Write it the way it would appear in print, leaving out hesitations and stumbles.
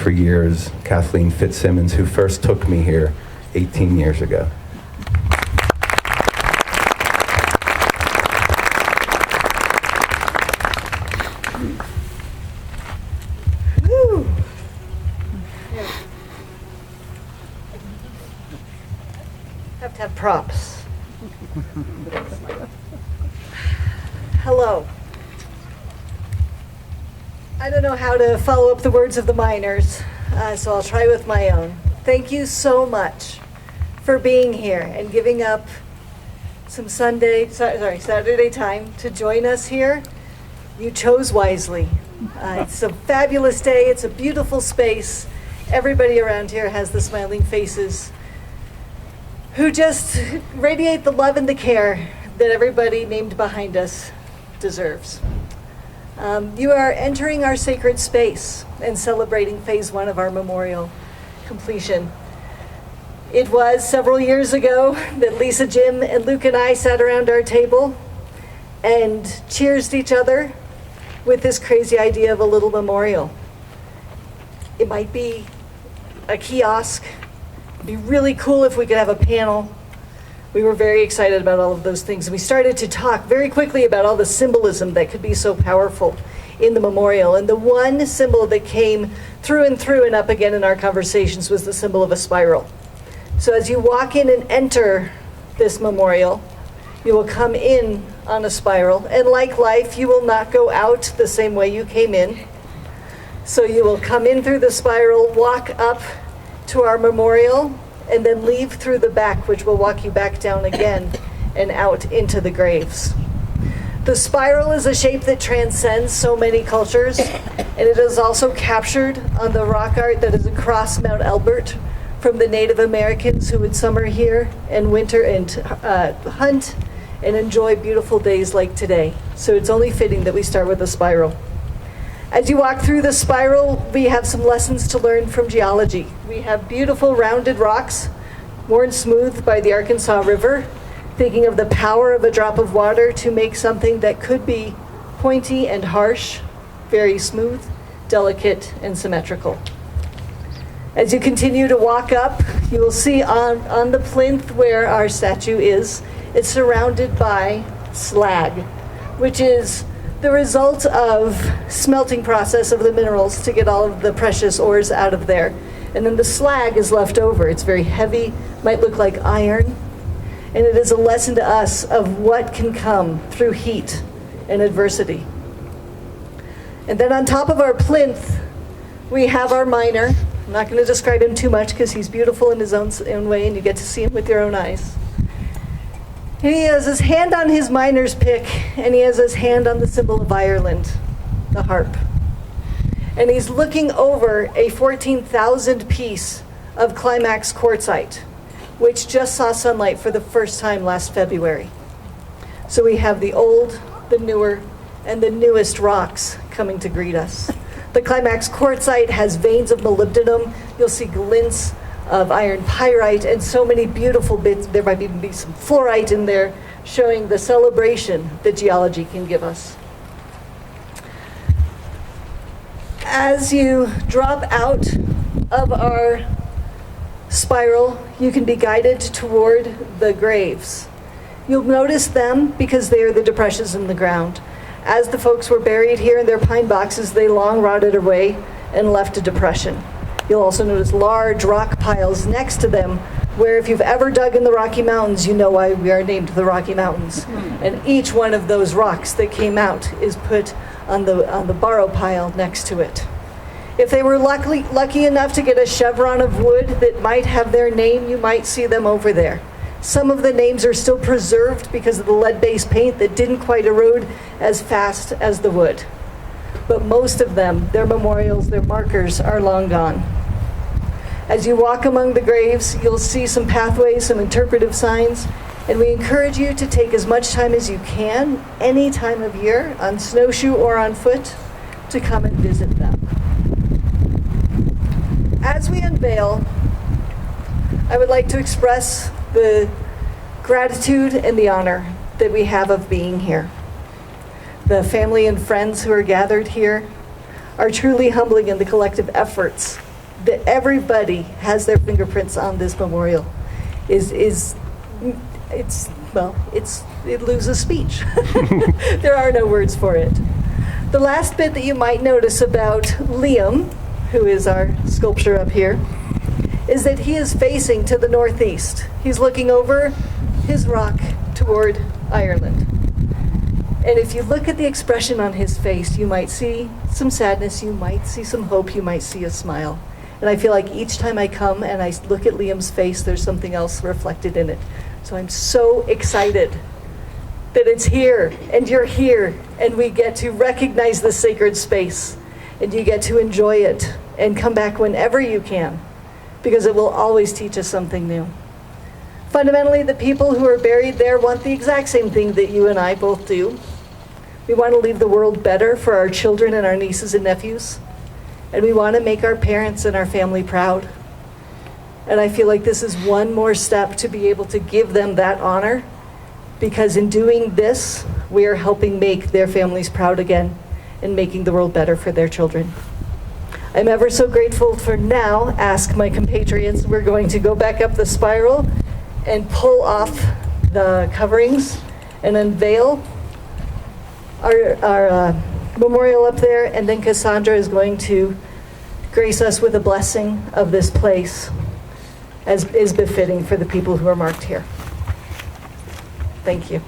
for years, Kathleen Fitzsimmons, who first took me here 18 years ago. Woo. Have to have props. Hello. I don't know how to follow up the words of the miners, so I'll try with my own. Thank you so much for being here and giving up some Saturday time to join us here. You chose wisely. It's a fabulous day. It's a beautiful space. Everybody around here has the smiling faces who just radiate the love and the care that everybody named behind us deserves. You are entering our sacred space and celebrating phase 1 of our memorial completion. It was several years ago that Lisa, Jim, and Luke and I sat around our table and cheersed each other with this crazy idea of a little memorial. It might be a kiosk. It'd be really cool if we could have a panel. We were very excited about all of those things. And we started to talk very quickly about all the symbolism that could be so powerful in the memorial. And the one symbol that came through and up again in our conversations was the symbol of a spiral. So as you walk in and enter this memorial, you will come in on a spiral. And like life, you will not go out the same way you came in. So you will come in through the spiral, walk up to our memorial, and then leave through the back, which will walk you back down again and out into the graves. The spiral is a shape that transcends so many cultures, and it is also captured on the rock art that is across Mount Elbert from the Native Americans who would summer here and winter and hunt and enjoy beautiful days like today. So it's only fitting that we start with a spiral. As you walk through the spiral, we have some lessons to learn from geology. We have beautiful rounded rocks, worn smooth by the Arkansas River, thinking of the power of a drop of water to make something that could be pointy and harsh, very smooth, delicate, and symmetrical. As you continue to walk up, you will see on the plinth where our statue is, it's surrounded by slag, which is the result of smelting process of the minerals to get all of the precious ores out of there. And then the slag is left over. It's very heavy, might look like iron. And it is a lesson to us of what can come through heat and adversity. And then on top of our plinth, we have our miner. I'm not going to describe him too much because he's beautiful in his own way and you get to see him with your own eyes. He has his hand on his miner's pick, and he has his hand on the symbol of Ireland, the harp. And he's looking over a 14,000 piece of Climax quartzite, which just saw sunlight for the first time last February. So we have the old, the newer, and the newest rocks coming to greet us. The Climax quartzite has veins of molybdenum. You'll see glints of iron pyrite and so many beautiful bits. There might even be some fluorite in there, showing the celebration that geology can give us. As you drop out of our spiral, you can be guided toward the graves. You'll notice them because they are the depressions in the ground. As the folks were buried here in their pine boxes, they long rotted away and left a depression. You'll also notice large rock piles next to them, where if you've ever dug in the Rocky Mountains, you know why we are named the Rocky Mountains. And each one of those rocks that came out is put on the borrow pile next to it. If they were lucky enough to get a chevron of wood that might have their name, you might see them over there. Some of the names are still preserved because of the lead-based paint that didn't quite erode as fast as the wood. But most of them, their memorials, their markers, are long gone. As you walk among the graves, you'll see some pathways, some interpretive signs, and we encourage you to take as much time as you can, any time of year, on snowshoe or on foot, to come and visit them. As we unveil, I would like to express the gratitude and the honor that we have of being here. The family and friends who are gathered here are truly humbling in the collective efforts that everybody has their fingerprints on this memorial it loses speech. There are no words for it. The last bit that you might notice about Liam, who is our sculpture up here, is that he is facing to the northeast. He's looking over his rock toward Ireland. And if you look at the expression on his face, you might see some sadness, you might see some hope, you might see a smile. And I feel like each time I come and I look at Liam's face, there's something else reflected in it. So I'm so excited that it's here, and you're here, and we get to recognize the sacred space, and you get to enjoy it, and come back whenever you can, because it will always teach us something new. Fundamentally, the people who are buried there want the exact same thing that you and I both do. We want to leave the world better for our children and our nieces and nephews, and we want to make our parents and our family proud. And I feel like this is one more step to be able to give them that honor, because in doing this, we are helping make their families proud again and making the world better for their children. I'm ever so grateful for now, ask my compatriots. We're going to go back up the spiral and pull off the coverings and unveil our memorial up there, and then Cassandra is going to grace us with a blessing of this place, as is befitting for the people who are marked here. Thank you.